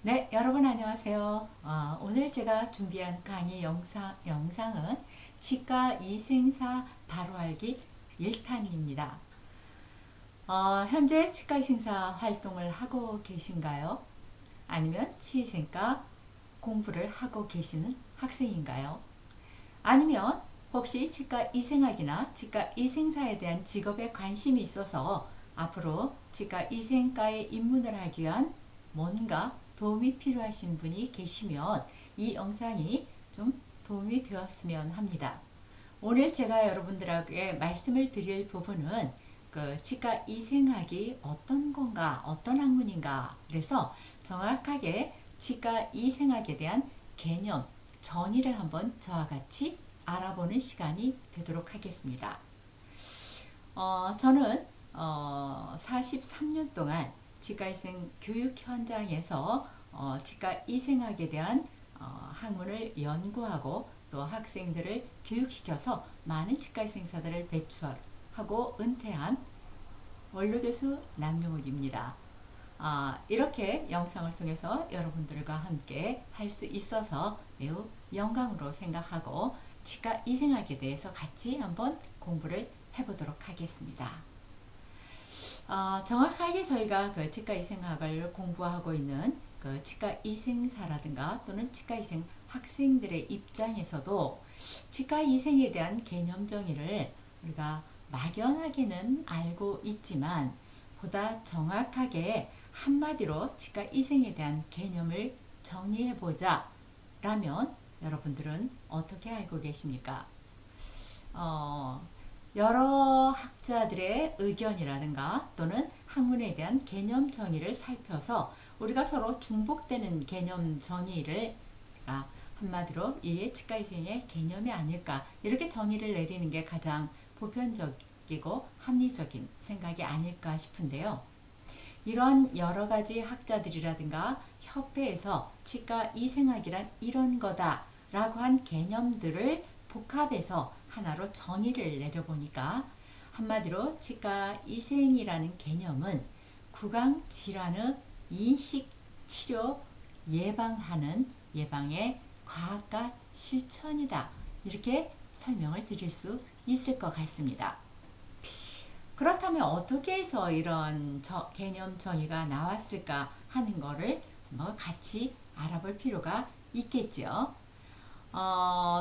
네, 여러분 안녕하세요. 오늘 제가 준비한 강의 영상은 치과 이생사 바로 알기 1탄입니다. 현재 치과 이생사 활동을 하고 계신가요? 아니면 치의생과 공부를 하고 계시는 학생인가요? 아니면 혹시 치과 이생학이나 치과 이생사에 대한 직업에 관심이 있어서 앞으로 치과 이생과에 입문을 하기 위한 뭔가 도움이 필요하신 분이 계시면 이 영상이 좀 도움이 되었으면 합니다. 오늘 제가 여러분들에게 말씀을 드릴 부분은 그 치과 이생학이 어떤 건가, 어떤 학문인가, 그래서 정확하게 치과 이생학에 대한 개념, 정의를 한번 저와 같이 알아보는 시간이 되도록 하겠습니다. 저는 43년 동안 치과이생 교육 현장에서 치과 이생학에 대한 학문을 연구하고 또 학생들을 교육시켜서 많은 치과 이생사들을 배출하고 은퇴한 원로교수 남용욱입니다. 이렇게 영상을 통해서 여러분들과 함께 할 수 있어서 매우 영광으로 생각하고 치과 이생학에 대해서 같이 한번 공부를 해보도록 하겠습니다. 정확하게 저희가 그 치과 이생학을 공부하고 있는 그 치과 이생사라든가 또는 치과 이생 학생들의 입장에서도 치과 이생에 대한 개념 정의를 우리가 막연하게는 알고 있지만 보다 정확하게 한마디로 치과 이생에 대한 개념을 정리해 보자 라면 여러분들은 어떻게 알고 계십니까? 여러 학자들의 의견이라든가 또는 학문에 대한 개념 정의를 살펴서 우리가 서로 중복되는 개념 정의를 한마디로 이게 치과이생의 개념이 아닐까 이렇게 정의를 내리는 게 가장 보편적이고 합리적인 생각이 아닐까 싶은데요. 이런 여러 가지 학자들이라든가 협회에서 치과 이생학이란 이런 거다라고 한 개념들을 복합해서 하나로 정의를 내려보니까 한마디로 치과 이생이라는 개념은 구강 질환의 인식, 치료, 예방의 과학과 실천이다. 이렇게 설명을 드릴 수 있을 것 같습니다. 그렇다면 어떻게 해서 이런 개념 정의가 나왔을까 하는 거를 한번 같이 알아볼 필요가 있겠죠.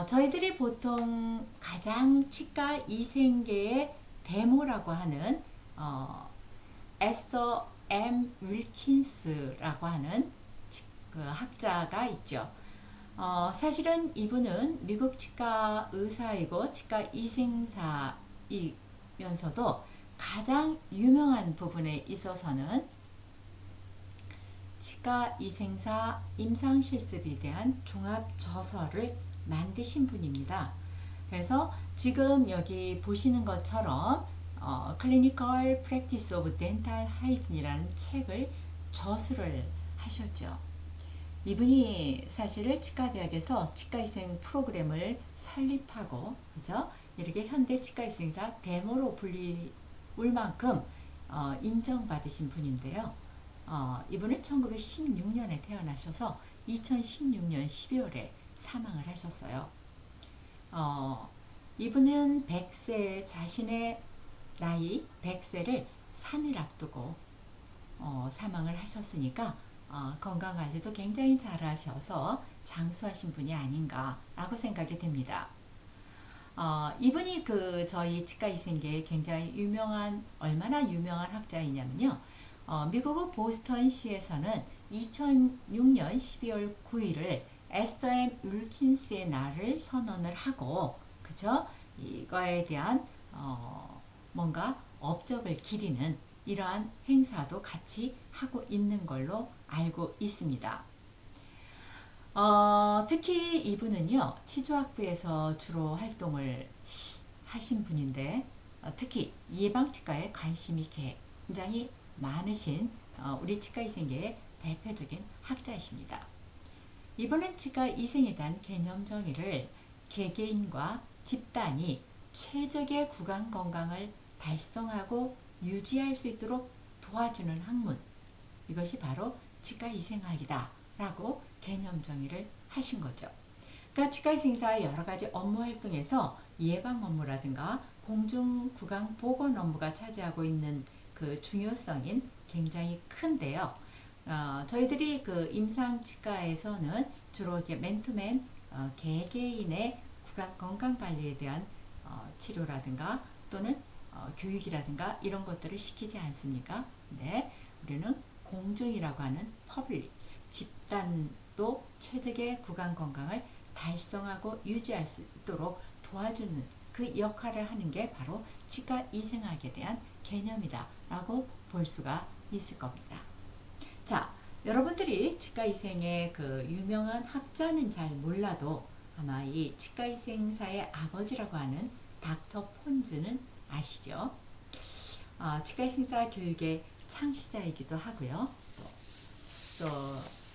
저희들이 보통 가장 치과 이생계의 데모라고 하는 에스터 M. 윌킨스라고 하는 그 학자가 있죠. 사실은 이분은 미국 치과 의사이고 치과 이생사이면서도 가장 유명한 부분에 있어서는 치과 이생사 임상실습에 대한 종합 저서를 만드신 분입니다. 그래서 지금 여기 보시는 것처럼 Clinical Practice of Dental Hygiene이라는 책을 저술을 하셨죠. 이분이 사실은 치과대학에서 치과이생 프로그램을 설립하고 그죠? 이렇게 현대 치과이생사 데모로 불리울 만큼 인정받으신 분인데요. 이분은 1916년에 태어나셔서 2016년 12월에 사망을 하셨어요. 이분은 100세 자신의 나이 100세를 3일 앞두고 사망을 하셨으니까 건강관리도 굉장히 잘하셔서 장수하신 분이 아닌가라고 생각이 됩니다. 이분이 그 저희 치과이생계에 굉장히 얼마나 유명한 학자이냐면요. 미국의 보스턴시에서는 2006년 12월 9일을 에스터 M. 윌킨스의 날을 선언을 하고, 그죠? 이거에 대한 뭔가 업적을 기리는 이러한 행사도 같이 하고 있는 걸로 알고 있습니다. 특히 이분은요, 치주학부에서 주로 활동을 하신 분인데, 특히 예방치과에 관심이 굉장히 많으신 우리 치과이생계의 대표적인 학자이십니다. 이분은 치과이생에 대한 개념 정의를 개개인과 집단이 최적의 구강 건강을 달성하고 유지할 수 있도록 도와주는 학문, 이것이 바로 치과이생학이다 라고 개념 정의를 하신 거죠. 그러니까 치과의생사의 여러 가지 업무 활동에서 예방 업무라든가 공중 구강 보건 업무가 차지하고 있는 그 중요성인 굉장히 큰데요. 저희들이 그 임상치과에서는 주로 이렇게 맨투맨 개개인의 구강 건강 관리에 대한 치료라든가 또는 교육이라든가 이런 것들을 시키지 않습니까? 네, 우리는 공중이라고 하는 퍼블릭 집단도 최적의 구강 건강을 달성하고 유지할 수 있도록 도와주는 그 역할을 하는 게 바로 치과 이생학에 대한 개념이다 라고 볼 수가 있을 겁니다. 자, 여러분들이 치과이생의 그 유명한 학자는 잘 몰라도 아마 이 치과이생사의 아버지라고 하는 닥터 폰즈는 아시죠? 치과이생사 교육의 창시자이기도 하고요. 또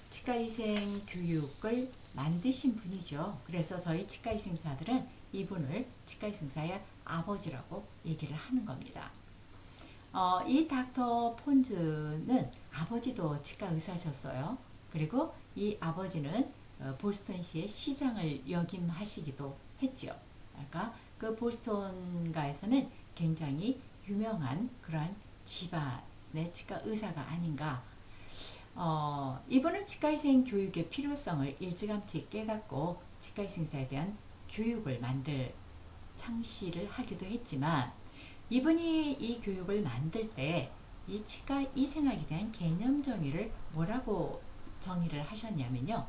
치과이생 교육을 만드신 분이죠. 그래서 저희 치과이생사들은 이분을 치과이생사의 아버지라고 얘기를 하는 겁니다. 이 닥터 폰즈는 아버지도 치과 의사셨어요. 그리고 이 아버지는 보스턴시의 시장을 역임하시기도 했죠. 그러니까 그 보스턴가에서는 굉장히 유명한 그러한 집안의 치과 의사가 아닌가. 이분은 치과의생 교육의 필요성을 일찌감치 깨닫고 치과의생사에 대한 교육을 창시를 하기도 했지만 이분이 이 교육을 만들 때 이 치과 이생학에 대한 개념 정의를 뭐라고 정의를 하셨냐면요.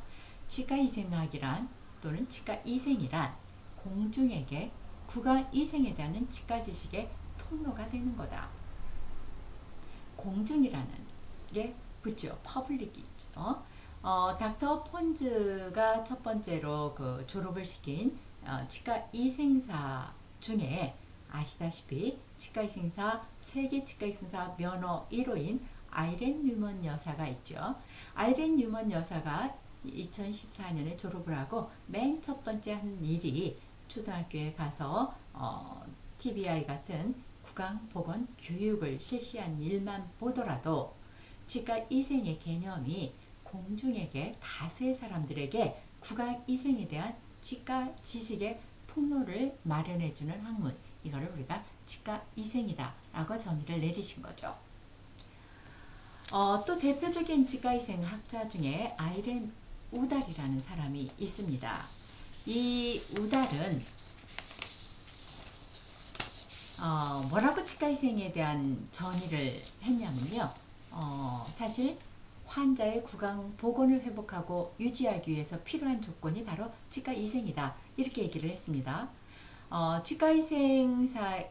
치과 이생학이란 또는 치과 이생이란 공중에게 구강 이생에 대한 치과 지식의 통로가 되는 거다. 공중이라는 게 붙죠. 퍼블릭이죠. 닥터 폰즈가 첫 번째로 그 졸업을 시킨 치과 이생사 중에 아시다시피 치과의생사 세계 치과의생사 면허 1호인 아이렌 뉴먼 여사가 있죠. 아이렌 뉴먼 여사가 2014년에 졸업을 하고 맨 첫 번째 한 일이 초등학교에 가서 TBI 같은 구강보건 교육을 실시한 일만 보더라도 치과이생의 개념이 공중에게 다수의 사람들에게 구강이생에 대한 치과 지식의 통로를 마련해주는 학문, 이거를 우리가 치과이생이다 라고 정의를 내리신 거죠. 또 대표적인 치과이생 학자 중에 아이렌 우달이라는 사람이 있습니다. 이 우달은 뭐라고 치과이생에 대한 정의를 했냐면요. 사실 환자의 구강 보건을 회복하고 유지하기 위해서 필요한 조건이 바로 치과이생이다 이렇게 얘기를 했습니다.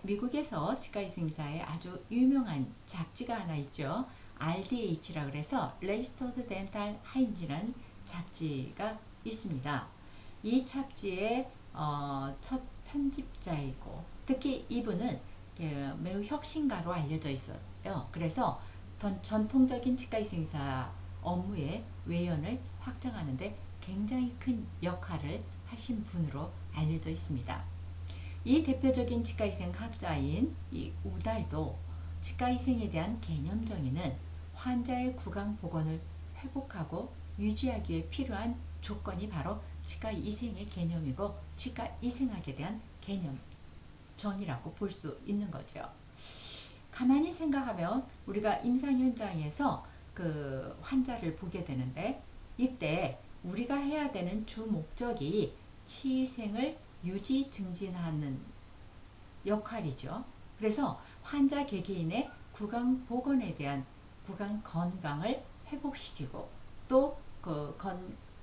미국에서 치과이생사의 아주 유명한 잡지가 하나 있죠. RDH라 그래서 Registered Dental Hygiene이라는 잡지가 있습니다. 이 잡지의 첫 편집자이고 특히 이분은 매우 혁신가로 알려져 있어요. 그래서 전통적인 치과의생사 업무의 외연을 확장하는 데 굉장히 큰 역할을 하신 분으로 알려져 있습니다. 이 대표적인 치과의생 학자인 이 우달도 치과의생에 대한 개념 정의는 환자의 구강 보건을 회복하고 유지하기 위해 필요한 조건이 바로 치과이생의 개념이고 치과이생학에 대한 개념 정의라고 볼 수 있는 거죠. 가만히 생각하면 우리가 임상 현장에서 그 환자를 보게 되는데 이때 우리가 해야 되는 주 목적이 치의생을 유지 증진하는 역할이죠. 그래서 환자 개개인의 구강 보건에 대한 구강 건강을 회복시키고 또 그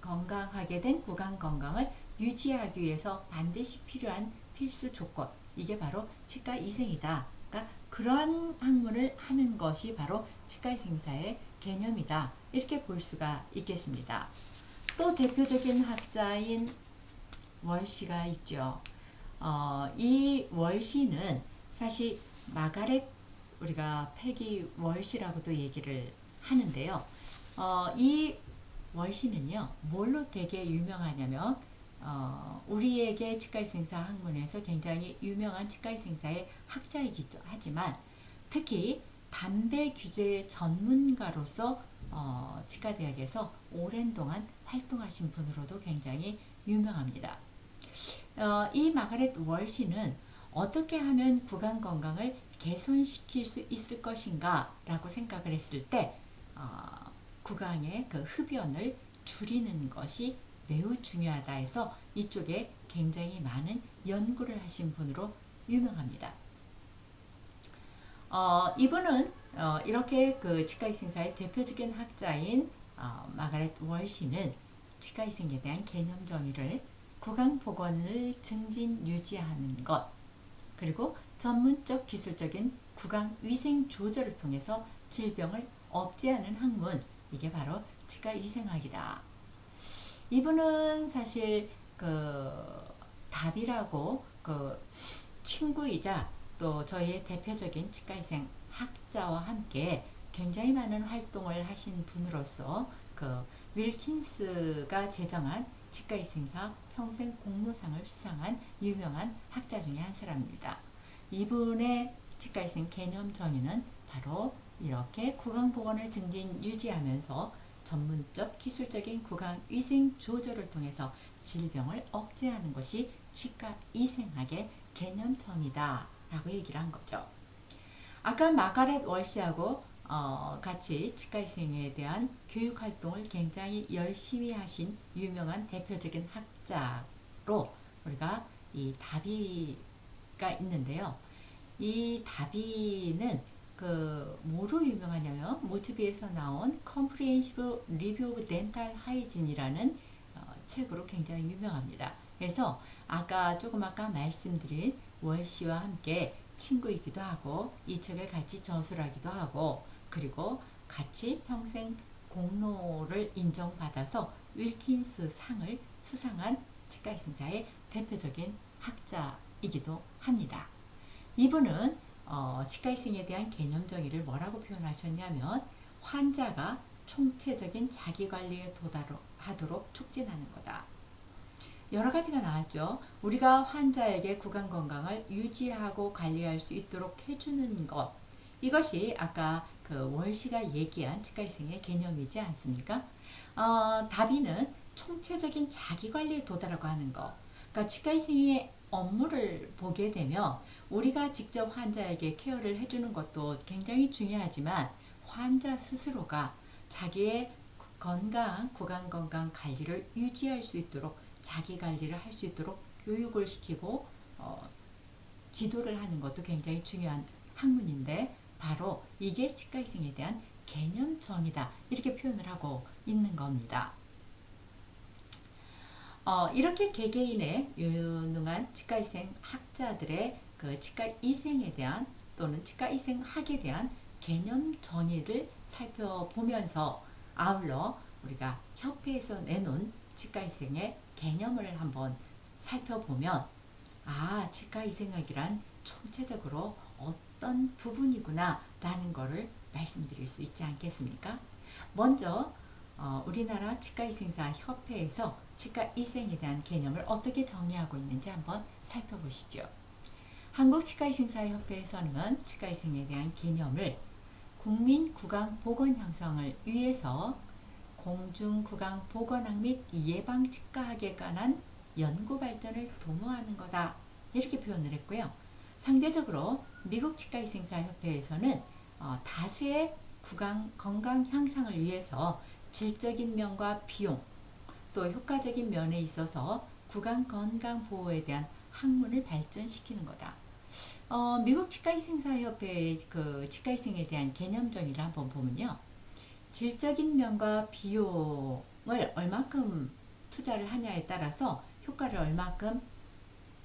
건강하게 된 구강 건강을 유지하기 위해서 반드시 필요한 필수 조건, 이게 바로 치과이생이다. 그러니까 그러한 학문을 하는 것이 바로 치과의생사의 개념이다. 이렇게 볼 수가 있겠습니다. 또 대표적인 학자인 월시가 있죠. 이 월시는 사실 마가렛 우리가 패기 월시라고도 얘기를 하는데요. 이 월시는요, 뭘로 되게 유명하냐면 우리에게 치과의생사 학문에서 굉장히 유명한 치과의생사의 학자이기도 하지만 특히 담배 규제 전문가로서 치과대학에서 오랜 동안 활동하신 분으로도 굉장히 유명합니다. 이 마가렛 월시는 어떻게 하면 구강 건강을 개선시킬 수 있을 것인가 라고 생각을 했을 때 구강의 그 흡연을 줄이는 것이 매우 중요하다 해서 이쪽에 굉장히 많은 연구를 하신 분으로 유명합니다. 이분은 이렇게 그 치과의생사의 대표적인 학자인 마가렛 월시는 치과의생에 대한 개념 정의를 구강보건을 증진 유지하는 것, 그리고 전문적 기술적인 구강위생 조절을 통해서 질병을 억제하는 학문, 이게 바로 치과위생학이다. 이분은 사실 그 답이라고 그 친구이자 또 저희의 대표적인 치과위생 학자와 함께 굉장히 많은 활동을 하신 분으로서 그 윌킨스가 제정한 치과위생사 평생 공로상을 수상한 유명한 학자 중에 한 사람입니다. 이분의 치과위생 개념 정의는 바로 이렇게 구강보건을 증진 유지하면서 전문적 기술적인 구강위생 조절을 통해서 질병을 억제하는 것이 치과위생학의 개념 정의다 라고 얘기를 한 거죠. 아까 마가렛 월시하고 같이 치과위생에 대한 교육활동을 굉장히 열심히 하신 유명한 대표적인 학자로 우리가 이 다비가 있는데요. 이 다비는 그 뭐로 유명하냐면 모츠비에서 나온 Comprehensive Review of Dental Hygiene이라는 책으로 굉장히 유명합니다. 그래서 조금 아까 말씀드린 월시와 함께 친구이기도 하고 이 책을 같이 저술하기도 하고 그리고 같이 평생 공로를 인정받아서 윌킨스 상을 수상한 치과의생사의 대표적인 학자이기도 합니다. 이분은 치과의생에 대한 개념 정의를 뭐라고 표현하셨냐면 환자가 총체적인 자기관리에 도달하도록 촉진하는 거다. 여러 가지가 나왔죠. 우리가 환자에게 구강 건강을 유지하고 관리할 수 있도록 해주는 것. 이것이 아까 그 월시가 얘기한 치과위생의 개념이지 않습니까? 다비는 총체적인 자기관리에 도달하고 하는 것. 그러니까 치과위생의 업무를 보게 되면 우리가 직접 환자에게 케어를 해주는 것도 굉장히 중요하지만 환자 스스로가 자기의 건강, 구강 건강 관리를 유지할 수 있도록 자기 관리를 할 수 있도록 교육을 시키고 지도를 하는 것도 굉장히 중요한 학문인데 바로 이게 치과위생에 대한 개념 정의다 이렇게 표현을 하고 있는 겁니다. 이렇게 개개인의 유능한 치과위생 학자들의 그 치과위생에 대한 또는 치과위생학에 대한 개념 정의를 살펴보면서 아울러 우리가 협회에서 내놓은 치과위생의 개념을 한번 살펴보면 치과위생학이란 총체적으로 어떤 부분이구나 라는 것을 말씀드릴 수 있지 않겠습니까? 먼저 우리나라 치과위생사 협회에서 치과위생에 대한 개념을 어떻게 정의하고 있는지 한번 살펴보시죠. 한국치과위생사협회에서는 치과위생에 대한 개념을 국민 구강 보건 형성을 위해서 공중구강 보건학 및 예방치과학에 관한 연구 발전을 도모하는 거다 이렇게 표현을 했고요. 상대적으로 미국 치과위생사협회에서는 다수의 구강 건강 향상을 위해서 질적인 면과 비용 또 효과적인 면에 있어서 구강 건강 보호에 대한 학문을 발전시키는 거다. 미국 치과위생사협회의 그 치과위생에 대한 개념 정의를 한번 보면요. 질적인 면과 비용을 얼마큼 투자를 하냐에 따라서 효과를 얼마큼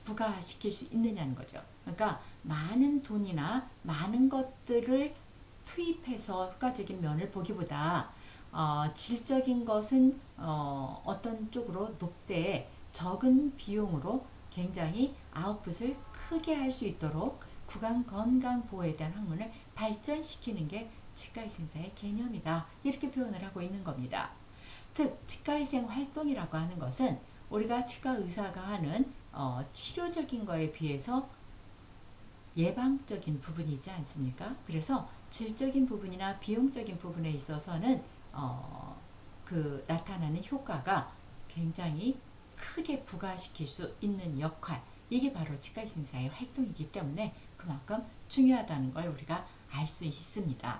부과시킬 수 있느냐는 거죠. 그러니까 많은 돈이나 많은 것들을 투입해서 효과적인 면을 보기보다 질적인 것은 어떤 쪽으로 높되 적은 비용으로 굉장히 아웃풋을 크게 할 수 있도록 구강 건강 보호에 대한 학문을 발전시키는 게 치과위생사의 개념이다 이렇게 표현을 하고 있는 겁니다. 즉 치과위생 활동이라고 하는 것은 우리가 치과의사가 하는 치료적인 거에 비해서 예방적인 부분이지 않습니까? 그래서 질적인 부분이나 비용적인 부분에 있어서는 나타나는 효과가 굉장히 크게 부과시킬 수 있는 역할, 이게 바로 치과위생사의 활동이기 때문에 그만큼 중요하다는 걸 우리가 알 수 있습니다.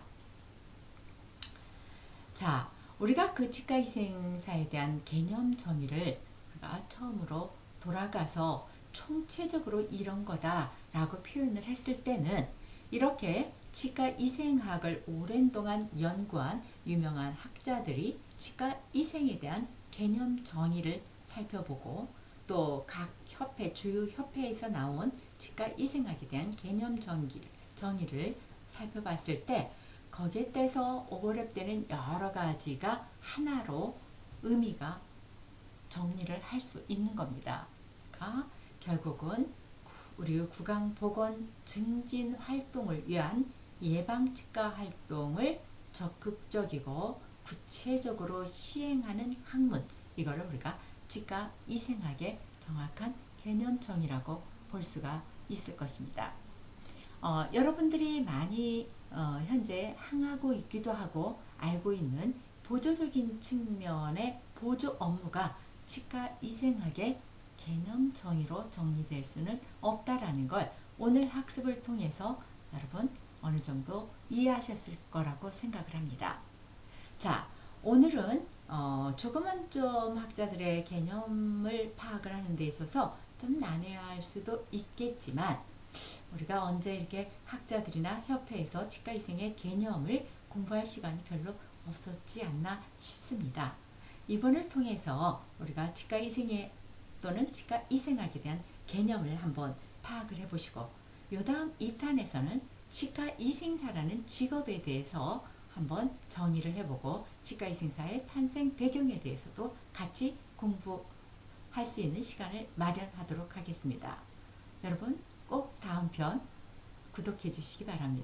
자, 우리가 그 치과위생사에 대한 개념 정의를 우리가 처음으로 돌아가서 총체적으로 이런 거다 라고 표현을 했을 때는, 이렇게 치과위생학을 오랜 동안 연구한 유명한 학자들이 치과위생에 대한 개념 정의를 살펴보고, 또 각 협회, 주요 협회에서 나온 치과위생학에 대한 개념 정의를 살펴봤을 때, 거기에 따라서 오버랩되는 여러 가지가 하나로 의미가 정리를 할 수 있는 겁니다. 그러니까 결국은 우리 구강보건 증진 활동을 위한 예방치과 활동을 적극적이고 구체적으로 시행하는 학문, 이거를 우리가 치과위생학의 정확한 개념정의라고 볼 수가 있을 것입니다. 여러분들이 많이 현재 항하고 있기도 하고 알고 있는 보조적인 측면의 보조 업무가 치과위생학의 개념 정의로 정리될 수는 없다라는 걸 오늘 학습을 통해서 여러분 어느 정도 이해하셨을 거라고 생각을 합니다. 자, 오늘은 조금은 좀 학자들의 개념을 파악을 하는 데 있어서 좀 난해할 수도 있겠지만, 우리가 언제 이렇게 학자들이나 협회에서 치과위생의 개념을 공부할 시간이 별로 없었지 않나 싶습니다. 이번을 통해서 우리가 치과위생에 또는 치과위생학에 대한 개념을 한번 파악을 해보시고, 요다음 2탄에서는 치과위생사라는 직업에 대해서 한번 정의를 해보고, 치과위생사의 탄생 배경에 대해서도 같이 공부할 수 있는 시간을 마련하도록 하겠습니다. 여러분 꼭 다음 편 구독해 주시기 바랍니다.